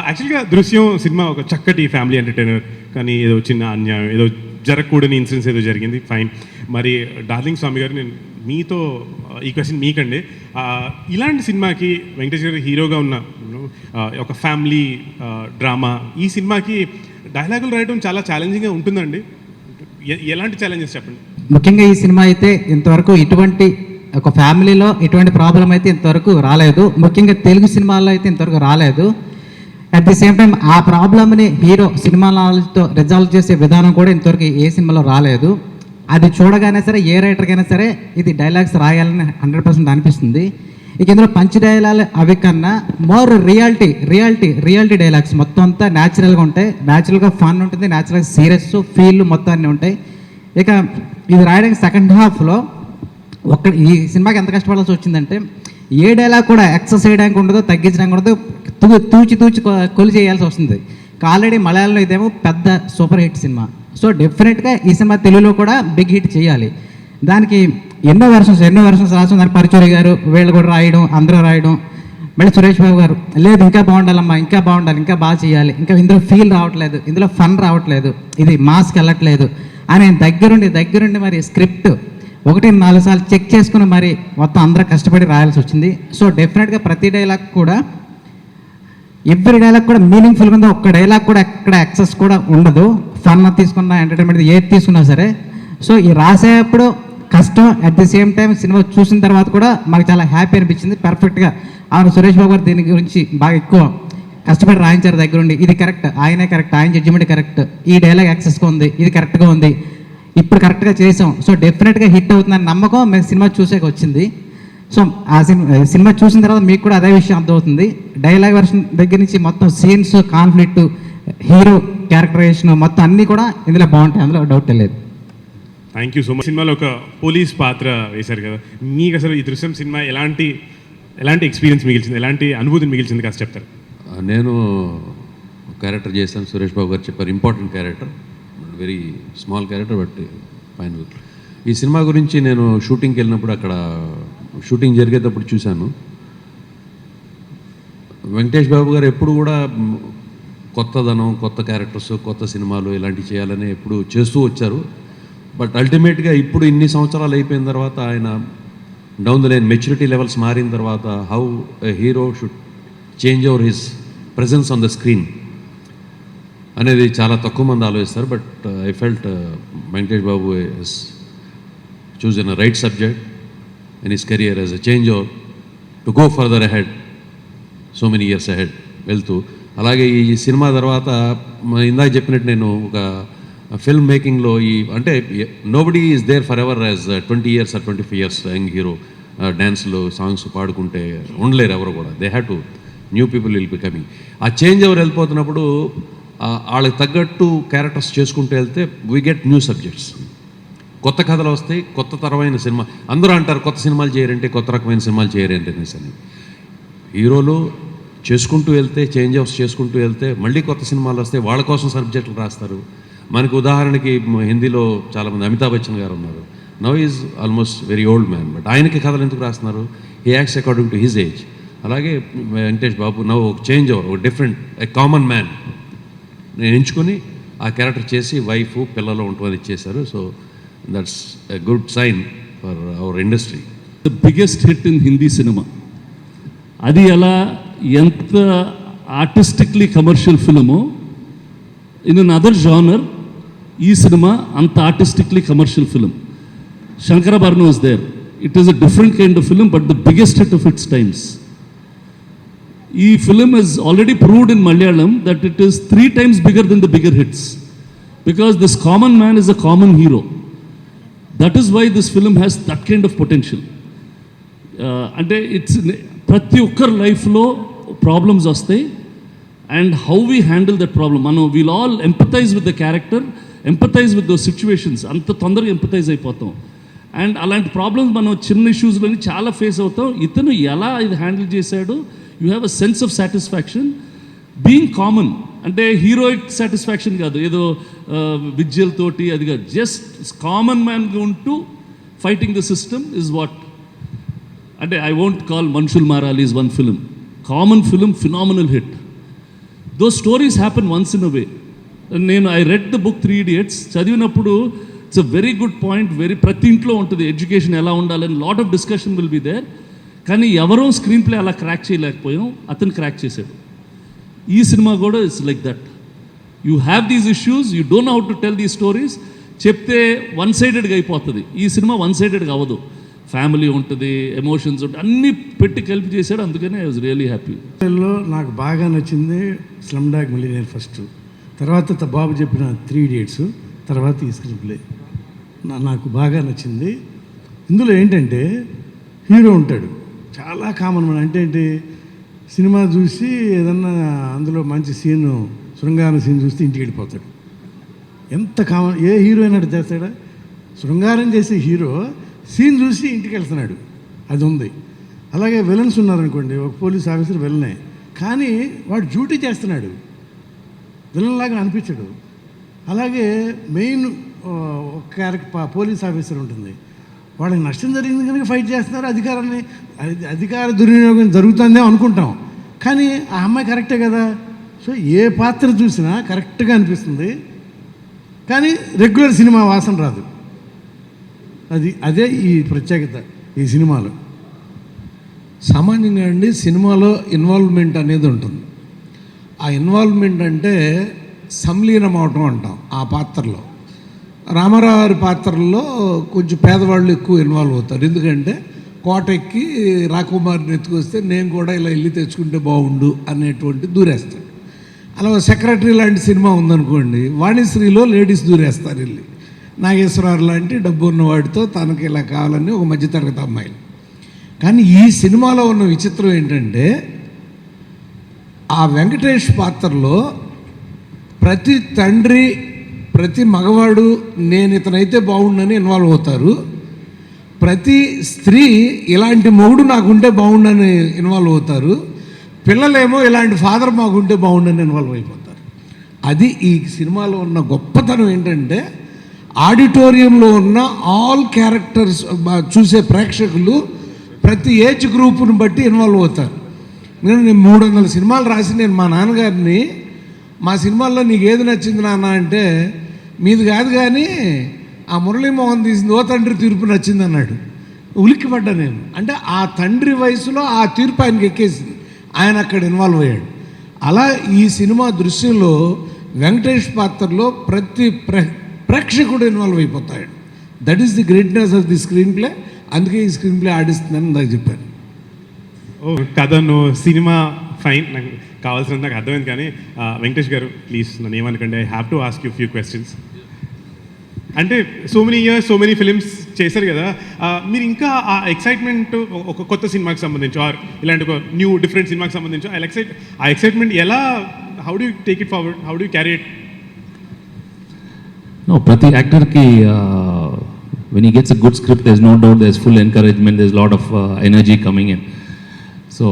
యాక్చువల్గా దృశ్యం సినిమా ఒక చక్కటి ఫ్యామిలీ ఎంటర్టైనర్, కానీ ఏదో చిన్న అన్యాయం, ఏదో జరగకూడని ఇన్సిడెన్స్ ఏదో జరిగింది, ఫైన్. మరి డార్లింగ్ స్వామి గారు, నేను మీతో ఈ క్వశ్చన్ మీకండి. ఇలాంటి సినిమాకి వెంకటేష్ గారు హీరోగా ఉన్న ఒక ఫ్యామిలీ డ్రామా, ఈ సినిమాకి డైలాగులు రాయడం చాలా ఛాలెంజింగ్గా ఉంటుందండి. ఎలాంటి ఛాలెంజెస్ చెప్పండి? ముఖ్యంగా ఈ సినిమా అయితే ఇంతవరకు ఇటువంటి ఒక ఫ్యామిలీలో ఇటువంటి ప్రాబ్లం అయితే ఇంతవరకు రాలేదు. ముఖ్యంగా తెలుగు సినిమాల్లో అయితే ఇంతవరకు రాలేదు. అట్ ది సేమ్ టైం ఆ ప్రాబ్లమ్ని హీరో సినిమా నాలెడ్జ్తో రిజాల్వ్ చేసే విధానం కూడా ఇంతవరకు ఏ సినిమాలో రాలేదు. అది చూడగానే సరే ఏ రైటర్కైనా సరే ఇది డైలాగ్స్ రాయాలని 100% అనిపిస్తుంది. ఇక ఇందులో పంచ్ డైలాగ్ అవి కన్నా మోర్ రియాలిటీ డైలాగ్స్ మొత్తం అంతా న్యాచురల్గా ఉంటాయి. న్యాచురల్గా ఫన్ ఉంటుంది, న్యాచురల్గా సీరియస్ ఫీల్ మొత్తం అన్నీ ఉంటాయి. ఇక ఇది రాయడానికి సెకండ్ హాఫ్లో ఈ సినిమాకి ఎంత కష్టపడాల్సి వచ్చిందంటే ఏ డైలాగ్ కూడా ఎక్సెస్ చేయడానికి ఉండదు, తగ్గించడానికి ఉండదు, తూచి కొలి చేయాల్సి వస్తుంది. ఆల్రెడీ మలయాళంలో ఇదేమో పెద్ద సూపర్ హిట్ సినిమా. సో డెఫినెట్గా ఈ సినిమా తెలుగులో కూడా బిగ్ హిట్ చేయాలి. దానికి ఎన్నో వెర్షన్స్ రాసిన దానికి పరుచూరి గారు వీళ్ళు కూడా రాయడం, అందరూ రాయడం, మళ్ళీ సురేష్ బాబు గారు లేదు ఇంకా బాగుండాలమ్మా, ఇంకా బాగుండాలి, ఇంకా బాగా చేయాలి, ఇంకా ఇందులో ఫీల్ రావట్లేదు, ఇందులో ఫన్ రావట్లేదు, ఇది మాస్కి వెళ్ళట్లేదు అని దగ్గరుండి మరి స్క్రిప్ట్ 1-4 సార్లు చెక్ చేసుకుని మరి మొత్తం అందరూ కష్టపడి రాయాల్సి వచ్చింది. సో డెఫినెట్గా ప్రతి డైలాగ్ కూడా ఎవ్రీ డైలాగ్ కూడా మీనింగ్ఫుల్గా ఉంది. ఒక్క డైలాగ్ కూడా ఎక్కడ ఎక్సెస్ కూడా ఉండదు. ఫన్ తీసుకున్నా, ఎంటర్టైన్మెంట్ ఏది తీసుకున్నా సరే. సో ఈ రాసేటప్పుడు కష్టం, at the same time cinema చూసిన తర్వాత కూడా మాకు చాలా హ్యాపీ అనిపించింది. పర్ఫెక్ట్గా సురేష్ బాబు గారు దీని గురించి బాగా ఎక్కువ కష్టపడి రాయించారు దగ్గరుండి. ఇది కరెక్ట్, ఆయనే కరెక్ట్, ఆయన జడ్జిమెంట్ కరెక్ట్, ఈ డైలాగ్ యాక్సెస్గా ఉంది, ఇది కరెక్ట్గా ఉంది, ఇప్పుడు కరెక్ట్గా చేసాం, సో డెఫినెట్గా హిట్ అవుతుందని నమ్మకం మేము సినిమా చూసాక వచ్చింది. సో ఆ సినిమా చూసిన తర్వాత మీకు కూడా అదే విషయం అర్థమవుతుంది. డైలాగ్ వర్షన్ దగ్గర నుంచి మొత్తం సీన్స్, కాన్ఫ్లిక్ట్, హీరో క్యారెక్టరైజేషన్ మొత్తం అన్నీ కూడా ఇందులో బాగుంటాయి, అందులో డౌట్ లేదు. Thank you so much. సినిమాలో ఒక పోలీస్ పాత్ర వేశారు కదా, మీకు అసలు ఈ దృశ్యం సినిమా ఎలాంటి ఎక్స్పీరియన్స్ మిగిల్చింది, ఎలాంటి అనుభూతిని మిగిల్చింది కాస్త చెప్తారు? నేను క్యారెక్టర్ చేశాను, సురేష్ బాబు గారు చెప్పారు, important character, very small character but fine. ఈ సినిమా గురించి నేను షూటింగ్కి వెళ్ళినప్పుడు, అక్కడ షూటింగ్ జరిగేటప్పుడు చూశాను. వెంకటేష్ బాబు గారు ఎప్పుడు కూడా కొత్తదనం, కొత్త క్యారెక్టర్స్, కొత్త సినిమాలు ఇలాంటివి చేయాలని ఎప్పుడు చేస్తూ వచ్చారు. బట్ అల్టిమేట్గా ఇప్పుడు ఇన్ని సంవత్సరాలు అయిపోయిన తర్వాత ఆయన down the line maturity levels మారిన తర్వాత how a hero should change over his presence on the screen అనేది చాలా తక్కువ మంది ఆలోచిస్తారు. But I felt Venkatesh Babu he's chosen a right subject in his career as a changeover to go further ahead, so many years ahead వెళ్తూ. అలాగే ఈ cinema తర్వాత ఇందాక చెప్పినట్టు నేను ఒక ఫిల్మ్ మేకింగ్లో అంటే nobody is there forever as 20 years or 25 years young hero డ్యాన్స్లు, సాంగ్స్ పాడుకుంటే ఉండలేరు ఎవరు కూడా. They have to, new people will be coming. ఆ చేంజ్ ఓవర్ వెళ్ళిపోతున్నప్పుడు వాళ్ళకి తగ్గట్టు క్యారెక్టర్స్ చేసుకుంటూ వెళ్తే వీ గెట్ న్యూ సబ్జెక్ట్స్, కొత్త కథలు వస్తాయి, కొత్త తరమైన సినిమా. అందరూ అంటారు కొత్త సినిమాలు చేయరంటే, కొత్త రకమైన సినిమాలు చేయరంటే అనేసి. హీరోలు చేసుకుంటూ వెళ్తే, చేంజ్ ఆఫ్స్ చేసుకుంటూ వెళ్తే మళ్ళీ కొత్త సినిమాలు వస్తాయి, వాళ్ళ కోసం సబ్జెక్టులు రాస్తారు. మనకు ఉదాహరణకి హిందీలో చాలామంది అమితాబ్ బచ్చన్ గారు ఉన్నారు. Now is almost very old man, but ఆయనకి కథలు ఎందుకు రాస్తున్నారు? He acts according to his age. అలాగే వెంకటేష్ బాబు నౌ ఒక చేంజ్ ఓవర్, ఒక డిఫరెంట్, ఎ కామన్ మ్యాన్ నేను ఎంచుకొని ఆ క్యారెక్టర్ చేసి వైఫ్ పిల్లలు ఉంటుందని ఇచ్చేశారు. So that's a good sign for our industry. The biggest hit in Hindi cinema. అది ఎలా ఎంత ఆర్టిస్టిక్లీ కమర్షియల్ ఫిల్మో, ఇన్ అన్ అదర్ జానర్ ఈ సినిమా అంత artistically commercial film. Sankarabharanam is there. It is a different kind of film but the biggest hit of its times. ఈ film is already proved in Malayalam that it is 3 times bigger than the bigger hits because this common man is a common hero. That is why this film has that kind of potential. అంటే its ప్రతి ఒక్కరి లైఫ్లో problems వస్తాయి and how we handle that problem. మనం we'll all empathise with the character, empathise with those situations. అంత తొందరగా empathise అయిపోతాం. And అలాంటి ప్రాబ్లమ్స్ మనం చిన్న ఇష్యూస్లోని చాలా ఫేస్ అవుతాం. ఇతను ఎలా ఇది హ్యాండిల్ చేశాడు, you have a sense of satisfaction being common. అంటే హీరోయిక్ సాటిస్ఫాక్షన్ కాదు, ఏదో విద్యలతోటి అది కాదు, జస్ట్ కామన్ మ్యాన్గా ఉంటూ fighting the system is what. అంటే ఐ వోంట్ కాల్ మనుషులు మారాలి is one film, common film, phenomenal hit. Those stories happen once in a way. I read the book 3 Idiots చదివినప్పుడు it's a very good point. ప్రతి ఇంట్లో ఉంటుంది education ఎలా ఉండాలని, lot of discussion will be there. కానీ ఎవరో screen play అలా crack చేయలేకపోయాం, అతను క్రాక్ చేశాడు. ఈ సినిమా కూడా it's like that. You have these issues, you don't know how to tell these stories. చెప్తే వన్ సైడెడ్గా అయిపోతుంది. ఈ సినిమా వన్ సైడెడ్గా అవ్వదు. ఫ్యామిలీ ఉంటుంది, ఎమోషన్స్ ఉంటుంది, అన్నీ పెట్టి కలిపి చేశాడు. అందుకనే ఐ వాజ్ రియలీ హ్యాపీ. నాకు బాగా నచ్చింది స్లమ్ డాగ్ మిలియనేర్ ఫస్ట్, తర్వాత బాబు చెప్పిన 3 Idiots, తర్వాత ఈ స్క్రీన్ ప్లే నాకు బాగా నచ్చింది. ఇందులో ఏంటంటే హీరో ఉంటాడు, చాలా కామన్ మన అంటే ఏంటి, సినిమా చూసి ఏదన్నా అందులో మంచి సీను, శృంగారం సీన్ చూస్తే ఇంటికి వెళ్ళిపోతాడు. ఎంత కామన్, ఏ హీరో అయినట్టు చేస్తాడా? శృంగారం చేసే హీరో సీన్ చూసి ఇంటికి వెళ్తున్నాడు, అది ఉంది. అలాగే విలన్స్ ఉన్నారనుకోండి, ఒక పోలీస్ ఆఫీసర్ విలనే, కానీ వాడు డ్యూటీ చేస్తున్నాడు, విలన్ లాగా అనిపించడు. అలాగే మెయిన్ ఒక క్యారెక్టర్ పోలీస్ ఆఫీసర్ ఉంటుంది, వాళ్ళకి నష్టం జరిగింది కనుక ఫైట్ చేస్తున్నారు, అధికార దుర్వినియోగం జరుగుతుందేమో అనుకుంటాం, కానీ ఆ అమ్మాయి కరెక్టే కదా. సో ఏ పాత్ర చూసినా కరెక్ట్గా అనిపిస్తుంది, కానీ రెగ్యులర్ సినిమా వాసన రాదు. అదే ఈ ప్రత్యేకత ఈ సినిమాలో. సామాన్యంగా అండి సినిమాలో ఇన్వాల్వ్మెంట్ అనేది ఉంటుంది. ఆ ఇన్వాల్వ్మెంట్ అంటే సంలీనం అవటం అంటాం. ఆ పాత్రలో రామారావు గారి పాత్రల్లో కొంచెం పేదవాళ్ళు ఎక్కువ ఇన్వాల్వ్ అవుతారు. ఎందుకంటే కోట ఎక్కి రాకుమారిని ఎత్తుకొస్తే నేను కూడా ఇలా వెళ్ళి తెచ్చుకుంటే బాగుండు అనేటువంటి దూరేస్తాడు. అలా సెక్రటరీ లాంటి సినిమా ఉందనుకోండి, వాణిశ్రీలో లేడీస్ దూరేస్తారు వెళ్ళి. నాగేశ్వరరావు లాంటి డబ్బు ఉన్నవాడితో తనకి ఇలా కావాలని ఒక మధ్యతరగతి అమ్మాయిలు. కానీ ఈ సినిమాలో ఉన్న విచిత్రం ఏంటంటే, ఆ వెంకటేష్ పాత్రలో ప్రతి తండ్రి, ప్రతి మగవాడు నేను ఇతనైతే బాగుండని ఇన్వాల్వ్ అవుతారు. ప్రతి స్త్రీ ఇలాంటి మొగుడు నాకుంటే బాగుండని ఇన్వాల్వ్ అవుతారు. పిల్లలేమో ఇలాంటి ఫాదర్ మాకుంటే బాగుండని ఇన్వాల్వ్ అయిపోతారు. అది ఈ సినిమాలో ఉన్న గొప్పతనం ఏంటంటే, ఆడిటోరియంలో ఉన్న ఆల్ క్యారెక్టర్స్ చూసే ప్రేక్షకులు ప్రతి ఏజ్ గ్రూపును బట్టి ఇన్వాల్వ్ అవుతారు. నేను 300 సినిమాలు రాసి నేను మా నాన్నగారిని, మా సినిమాల్లో నీకు ఏది నచ్చింది నాన్న అంటే, మీది కాదు కానీ ఆ మురళీమోహన్ తీసింది ఓ తండ్రి తీర్పు నచ్చింది అన్నాడు. ఉలిక్కిపడ్డా నేను. అంటే ఆ తండ్రి వయసులో ఆ తీర్పు ఆయనకి ఎక్కేసింది, ఆయన అక్కడ ఇన్వాల్వ్ అయ్యాడు. అలా ఈ సినిమా దృశ్యంలో వెంకటేష్ పాత్రలో ప్రతి ప్రేక్షకుడు ఇన్వాల్వ్ అయిపోతాడు. That is the greatness of the screen play. అందుకే ఈ స్క్రీన్ ప్లే ఆడిస్తుందని నాకు చెప్పాను. కథను సినిమా ఫైన్, నాకు కావాల్సినంత నాకు అర్థమైంది. కానీ వెంకటేష్ గారు ప్లీజ్ నన్ను ఏమనుకోండి, I have to ask you few questions. అంటే so many years so many films చేశారు కదా, మీరు ఇంకా ఆ ఎక్సైట్మెంట్ ఒక కొత్త సినిమాకి సంబంధించి ఆర్ ఇలాంటి ఒక న్యూ డిఫరెంట్ సినిమాకి సంబంధించి ఆ ఎక్సైట్మెంట్ ఎలా, how do you take it forward, how do you carry it? No, ప్రతి యాక్టర్కి when he gets a good script, there's no doubt, there's full encouragement, there's a lot of energy coming in. So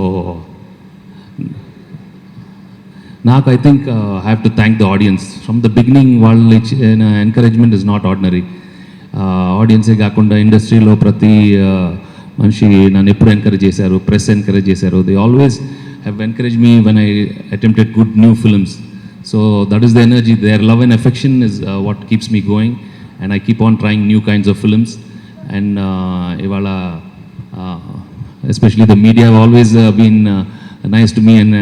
నాకు I think I have to thank the audience. From the beginning, వాళ్ళ encouragement is not ordinary. ఆడియన్సే కాకుండా ఇండస్ట్రీలో ప్రతి మనిషి నన్ను ఎప్పుడు encourage చేశారు, press encourage చేశారు. They always have encourage me when I attempted good new films. So that is the energy, their love and affection is what keeps me going, and I keep on trying new kinds of films. And ivala especially the media have always been nice to me, and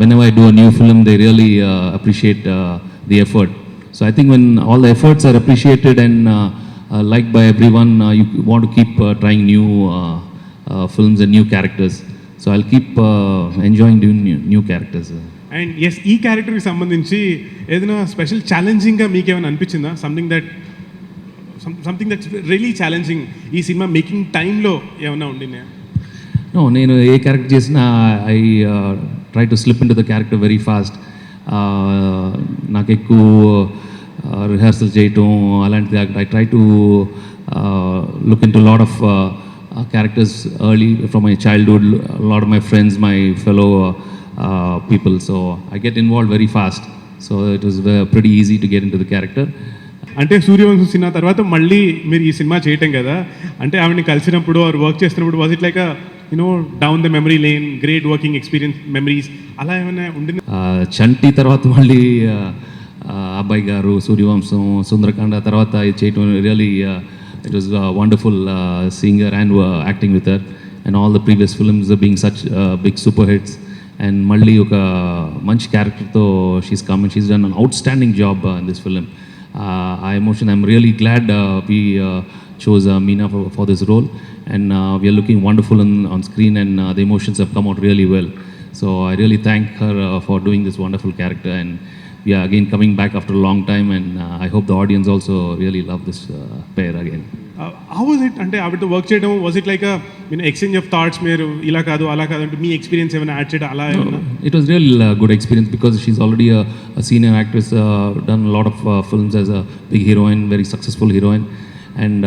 whenever I do a new film, they really appreciate the effort. So I think when all the efforts are appreciated and liked by everyone, you want to keep trying new films and new characters. So I'll keep enjoying doing new characters. And yes, ఈ క్యారెక్టర్కి సంబంధించి ఏదైనా special ఛాలెంజింగ్గా మీకు ఏమైనా అనిపించిందా? Something that's really challenging ఈ cinema making టైంలో ఏమైనా ఉండినాయా? No, నేను ఏ క్యారెక్టర్ చేసినా I try to slip into the character very fast. నాకు ఎక్కువ రిహార్సల్ చేయటం అలాంటిది. I try to look into lot of characters early from my childhood, a lot of my friends, my fellow people, so I get involved very fast, so it was pretty easy to get into the character. అంటే Suryavamsam cinema తర్వాత మళ్ళీ మీరు ఈ cinema చేయటం కదా, అంటే ఆవిడని కలిసినప్పుడు ఆర్ వర్క్ చేస్తున్నప్పుడు was it like you know down the memory lane, great working experience memories అలా ఏమైనా ఉండింది? చంటి తర్వాత మళ్ళీ అబ్బాయి గారు, సూర్యవంశం, సుందరకాండ తర్వాత ఇది చేయటం really it was wonderful singer and acting with her and all the previous films being such big super hits. And మళ్ళీ ఒక మంచి క్యారెక్టర్తో she's come and she's done an outstanding job in this film. ఆ emotion, I'm really glad we chose Meena for this role, and we are looking wonderful on screen, and the emotions have come out really well. So I really thank her for doing this wonderful character, and we are again coming back after a long time, and I hope the audience also really love this pair again. How was it? అంటే ఆవిడతో work చేయడం, was it like exchange of thoughts, మీరు ఇలా కాదు అలా కాదు అంటే మీ experience ఏమైనా యాడ్ చేయడం అలా ఏమైనా? It was really a good experience because she's already a senior actress, done a lot of films as a big heroine, very successful heroine, and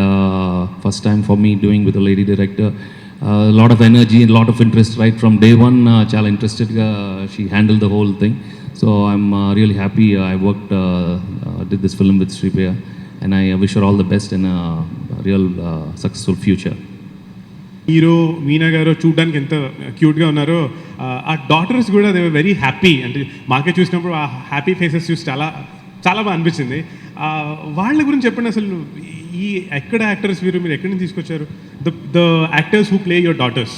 first time for me doing with a lady director. A lot of energy and a lot of interest right from day one. Chala interested ga she handled the whole thing. So I'm really happy I worked did this film with Sripriya, and I wish her all the best in a real successful future. Hero Meena గారు చూడడానికి ఎంత క్యూట్గా ఉన్నారో, ఆ daughters కూడా they were very happy. అంటే మాకే చూసినప్పుడు ఆ హ్యాపీ ఫేసెస్ చూసి చాలా చాలా బాగా అనిపించింది. వాళ్ళ గురించి చెప్పండి, అసలు ఈ ఎక్కడ యాక్టర్స్ వీరు, మీరు ఎక్కడి నుంచి తీసుకొచ్చారు the actors who play your daughters?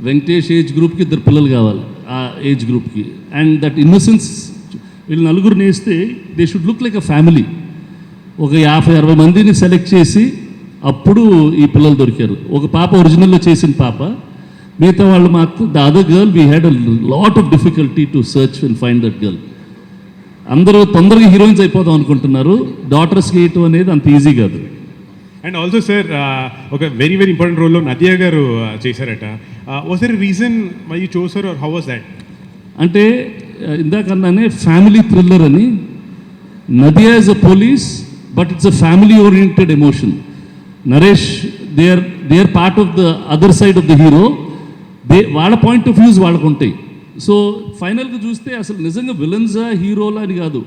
Venkatesh age గ్రూప్కి 2 పిల్లలు కావాలి, ఆ ఏజ్ గ్రూప్కి. అండ్ దట్ ఇన్నోసెన్స్, వీళ్ళు నలుగురిని వేస్తే they should look like a family. ఒక 50-60 మందిని సెలెక్ట్ చేసి అప్పుడు ఈ పిల్లలు దొరికారు. ఒక పాప ఒరిజినల్లో చేసిన పాప, మిగతా వాళ్ళు మాకు the other girl we had a lot of difficulty to search and find that girl. అందరూ తొందరగా హీరోయిన్స్ అయిపోదాం అనుకుంటున్నారు, డాటర్స్కి వేయటం అనేది అంత ఈజీ కాదు. అండ్ ఆల్సో సార్, ఒక వెరీ వెరీ ఇంపార్టెంట్ రోల్లో నదియా గారు చేశారట. Was there reason why you chose her or how was that? అంటే ఇందాకన్నానే ఫ్యామిలీ థ్రిల్లర్ అని. Nadiya is a police, but it's a family oriented emotion. Naresh they are part of the other side of the hero. వాళ్ళ point of views వాళ్ళకు ఉంటాయి. So ఫైనల్గా చూస్తే అసలు నిజంగా విలన్సా హీరోలా అని కాదు,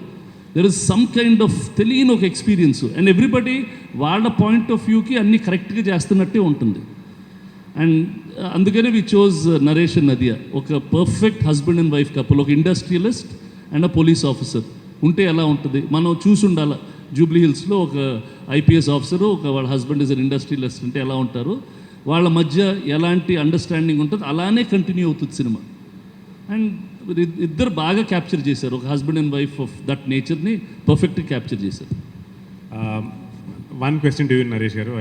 there is some kind of తెలియని ఒక ఎక్స్పీరియన్స్. అండ్ ఎవ్రీబడి వాళ్ళ పాయింట్ ఆఫ్ వ్యూకి అన్నీ కరెక్ట్గా చేస్తున్నట్టే ఉంటుంది. అండ్ అందుకనే we chose Naresh and Nadiya, ఒక perfect husband and wife couple, ఒక industrialist and a police officer ఉంటే ఎలా ఉంటుంది మనం చూసి ఉండాలి. జూబ్లీ హిల్స్లో ఒక ఐపీఎస్ ఆఫీసరు, ఒక వాళ్ళ హస్బెండ్ ఇస్ అన్ ఇండస్ట్రియలిస్ట్ అంటే ఎలా ఉంటారు, వాళ్ళ మధ్య ఎలాంటి అండర్స్టాండింగ్ ఉంటుంది, అలానే కంటిన్యూ అవుతుంది సినిమా. అండ్ ఇద్దరు బాగా క్యాప్చర్ చేశారు, ఒక husband and wife of that నేచర్ని పర్ఫెక్ట్గా క్యాప్చర్ చేశారు. One question to you Naresh garu,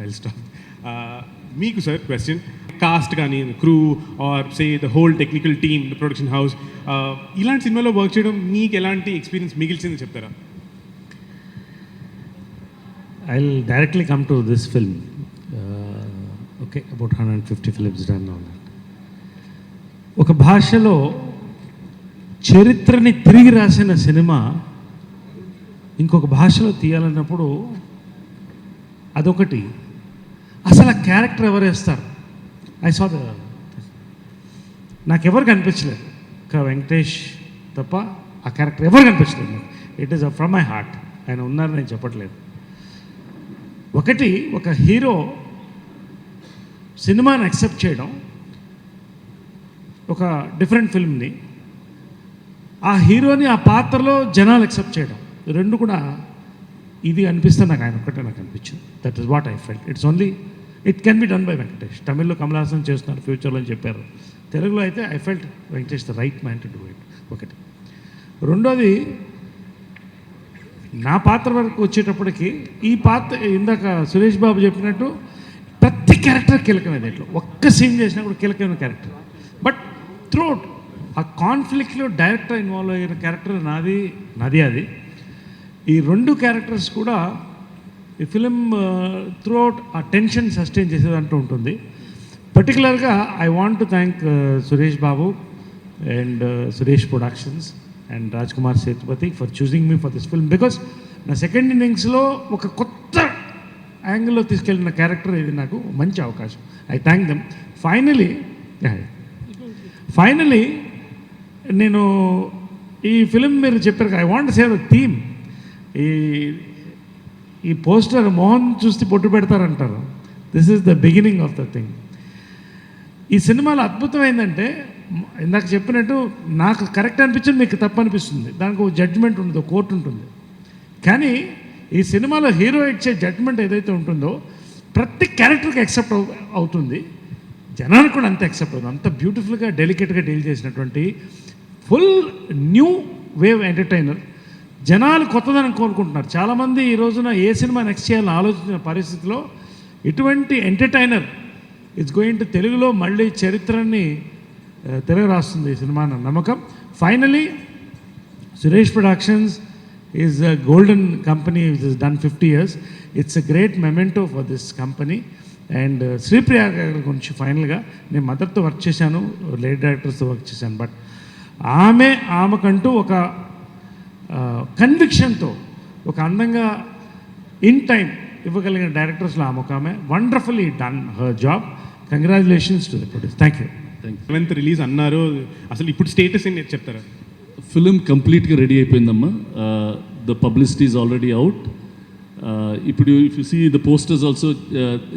I stop. మీకు సార్ క్వశ్చన్, కాస్ట్ కానీ crew or say the whole technical team, the production house, ఇలాంటి సినిమాలో వర్క్ చేయడం మీకు ఎలాంటి ఎక్స్పీరియన్స్ మిగిల్చింది చెప్తారా? I'll directly come to this film. Okay, about 150 films done on that. ఒక భాషలో చరిత్రని తిరిగి రాసిన సినిమా ఇంకొక భాషలో తీయాలన్నప్పుడు అదొకటి. అసలు ఆ క్యారెక్టర్ ఎవరు వేస్తారు? ఐ సా నాకెవరు కనిపించలేదు, ఇంకా వెంకటేష్ తప్ప ఆ క్యారెక్టర్ ఎవరు కనిపించలేదు. It is from my heart. ఆయన ఉన్నారు, నేను చెప్పట్లేదు. ఒకటి, ఒక హీరో సినిమాని యాక్సెప్ట్ చేయడం, ఒక డిఫరెంట్ ఫిల్మ్ని ఆ హీరోని ఆ పాత్రలో జనాలు యాక్సెప్ట్ చేయడం, రెండు కూడా ఇది అనిపిస్తే నాకు ఆయన ఒక్కటే నాకు అనిపించింది. That is what I felt. It's only it can be done by Venkatesh. తమిళ్లో కమల్ హాసన్ చేస్తున్నారు ఫ్యూచర్లో అని చెప్పారు, తెలుగులో అయితే I felt Venkatesh the right man to do it. ఒకటి. రెండోది, నా పాత్ర వరకు వచ్చేటప్పటికి ఈ పాత్ర ఇందాక సురేష్ బాబు చెప్పినట్టు ప్రతి క్యారెక్టర్ కీలకమైన దీంట్లో, ఒక్క సీన్ చేసినా కూడా కీలకమైన క్యారెక్టర్. బట్ త్రూఅవుట్ ఆ కాన్ఫ్లిక్ట్లో డైరెక్టర్ ఇన్వాల్వ్ అయిన క్యారెక్టర్ నాది అది. ఈ రెండు క్యారెక్టర్స్ కూడా ఈ ఫిలిం త్రూఅవుట్ ఆ టెన్షన్ సస్టైన్ చేసేదంటూ ఉంటుంది. పర్టికులర్గా I want to thank Suresh Babu and Suresh productions and Raj Kumar Sethupathi for choosing me for this film, because నా సెకండ్ ఇన్నింగ్స్లో ఒక కొత్త యాంగిల్లో తీసుకెళ్ళిన క్యారెక్టర్ ఇది నాకు మంచి అవకాశం. I thank them. ఫైనలీ నేను ఈ ఫిలిం మీరు చెప్పారు, I want save the theme. ఈ పోస్టర్ మోహన్ చూస్తే పొట్టు పెడతారంటారు. This is the beginning of the thing. ఈ సినిమాలో అద్భుతం ఏంటంటే ఇందాక చెప్పినట్టు నాకు కరెక్ట్ అనిపించింది, మీకు తప్పు అనిపిస్తుంది, దానికి ఒక జడ్జిమెంట్ ఉంటుంది, కోర్టు ఉంటుంది. కానీ ఈ సినిమాలో హీరో ఇచ్చే జడ్జిమెంట్ ఏదైతే ఉంటుందో ప్రతి క్యారెక్టర్కి యాక్సెప్ట్ అవుతుంది, జనానికి కూడా అంత యాక్సెప్ట్ అవుతుంది. అంత బ్యూటిఫుల్గా డెలికేట్గా డీల్ చేసినటువంటి ఫుల్ న్యూ వేవ్ ఎంటర్టైనర్. జనాలు కొత్తదనం కోరుకుంటున్నారు. చాలామంది ఈ రోజున ఏ సినిమా నెక్స్ట్ చేయాలని ఆలోచించిన పరిస్థితిలో ఇటువంటి ఎంటర్టైనర్ ఇట్స్ గోయింగ్ టు తెలుగులో మళ్ళీ చరిత్రని తెలుగు రాస్తుంది ఈ సినిమా అన్న నమ్మకం. Finally Suresh productions is a golden company which is done 50 years. It's a great memento for this company. And Sripriya గారి గురించి ఫైనల్గా నేను మదర్తో వర్క్ చేశాను, లేట్ డైరెక్టర్స్తో వర్క్ చేశాను. బట్ ఆమెకంటూ ఒక కన్విక్షన్తో ఒక అందంగా ఇన్ టైం ఇవ్వగలిగిన డైరెక్టర్స్లో ఆమె wonderfully done her job. Congratulations to the producer. Thank you. 7th release అన్నారు, అసలు ఇప్పుడు స్టేటస్ ఏంటి చెప్తారా? ఫిలిం కంప్లీట్గా రెడీ అయిపోయిందమ్మా. The publicity is already out. ఇప్పుడు if you see the posters also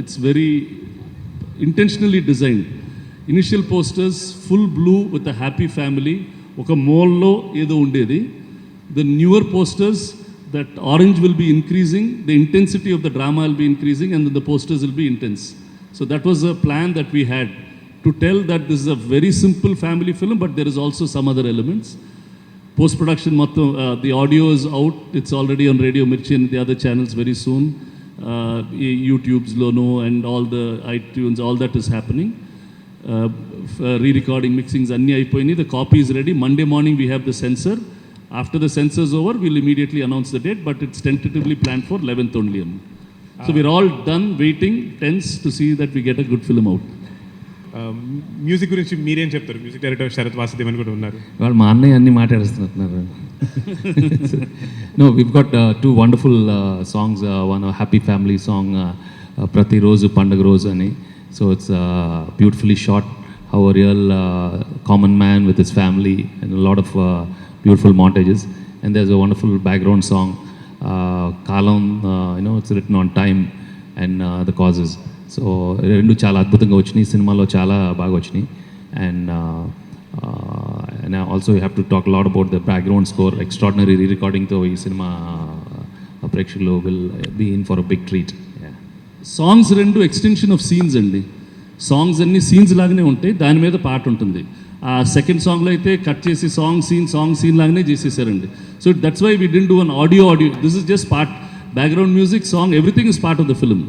it's very intentionally designed. Initial posters full blue with a happy family, ఒక మోల్లో ఏదో ఉండేది. The newer posters, that orange will be increasing, the intensity of the drama will be increasing, and then the posters will be intense. So that was a plan that we had to tell that this is a very simple family film, but there is also some other elements. Post-production, the audio is out. It's already on Radio Mirchi and the other channels very soon. YouTube's Lono and all the iTunes, all that is happening. Re-recording, mixings, anni ayipoyini. The copy is ready. Monday morning we have the censor. After the censor's over, we'll immediately announce the date, but it's tentatively planned for 11th only. So we're all done waiting, tense to see that we get a good film out. Music గురించి మీరేం చెప్తారు? Music director Sarath Vasudevan కూడా ఉన్నారు. వాళ్ళు మా అన్నయ్య అన్ని మాట్లాడుతున్నారు. No, we've got two wonderful songs. One a happy family song, ప్రతిరోజు పండుగ రోజు అని. So it's beautifully shot, how a real common man with his family, and a lot of beautiful montages. And there's a wonderful background song, Kalam, it's written on time and the causes. So rendu chala adbhutanga vachini, cinema chala baga vachini. And also you have to talk a lot about the background score, extraordinary re-recording tho ee cinema ప్రేక్షకులు will be in for a big treat. Yeah. Songs రెండు extension of scenes అండి. Songs అన్ని scenes లాగానే ఉంటాయి, దాని మీద పాట ఉంటుంది. ఆ సెకండ్ సాంగ్లో అయితే కట్ చేసి సాంగ్ సీన్ లాగానే చేసేసారండి. So that's why we didn't do an audio. This is just part, background music, song, everything is part of the film.